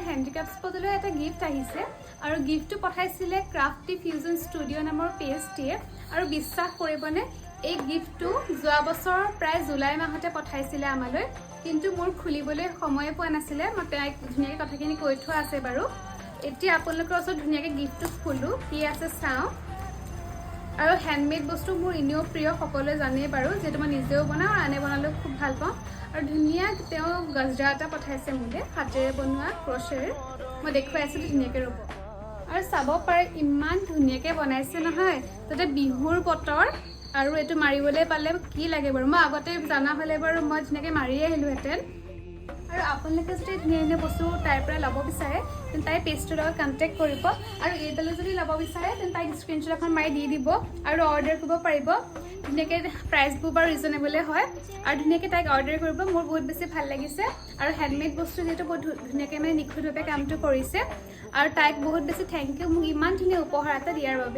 handicraft স্পটলৈ এটা gift আহিছে আৰু গিফ্টটো পঠাইছিলে ক্ৰাফটি ফিউজন ষ্টুডিঅ' নামৰ পেজটিয়ে আৰু বিশ্বাস কৰিবনে এই গিফ্টটো যোৱা বছৰ প্ৰায় জুলাই মাহতে পঠাইছিলে আমালৈ কিন্তু মোৰ খুলিবলৈ সময় পোৱা নাছিলে মই তাইক ধুনীয়াকৈ কথাখিনি কৈ থোৱা আছে বাৰু এতিয়া আপোনালোকৰ ওচৰত ধুনীয়াকৈ গিফ্টটো খোলোঁ কি আছে চাওঁ আৰু হেণ্ডমেড বস্তু মোৰ এনেও প্ৰিয় সকলোৱে জানেই বাৰু যিহেতু মই নিজেও বনাওঁ আৰু আনে বনালেও খুব ভাল পাওঁ আৰু ধুনীয়া তেওঁ গজৰা এটা পঠাইছে মোলৈ হাতেৰে বনোৱা ক্ৰচেৰে মই দেখুৱাই আছিলোঁ ধুনীয়াকৈ ৰ'ব আৰু চাব পাৰে ইমান ধুনীয়াকৈ বনাইছে নহয় তাতে বিহুৰ বতৰ আৰু এইটো মাৰিবলৈ পালে কি লাগে বাৰু মই আগতে জানা হ'লে বাৰু মই ধুনীয়াকৈ মাৰিয়ে আহিলোঁহেঁতেন আৰু আপোনালোকে যদি ধুনীয়া ধুনীয়া বস্তু তাইৰ পৰা ল'ব বিচাৰে তেন্তে তাইৰ পেজটোৰ লগত কণ্টেক্ট কৰিব আৰু এইডালো যদি ল'ব বিচাৰে তেন্তে তাইক স্ক্ৰীনশ্বট এখন মাৰি দি দিব আৰু অৰ্ডাৰ কৰিব পাৰিব ধুনীয়াকৈ প্ৰাইচবোৰ বাৰু ৰিজনেবলে হয় আৰু ধুনীয়াকৈ তাইক অৰ্ডাৰ কৰিব মোৰ বহুত বেছি ভাল লাগিছে আৰু হেণ্ডমেড বস্তু যিহেতু বহুত ধুনীয়াকৈ মানে নিখুঁতভাৱে কামটো কৰিছে আৰু তাইক বহুত বেছি থেংক ইউ মোক ইমান ধুনীয়া উপহাৰ এটা দিয়াৰ বাবে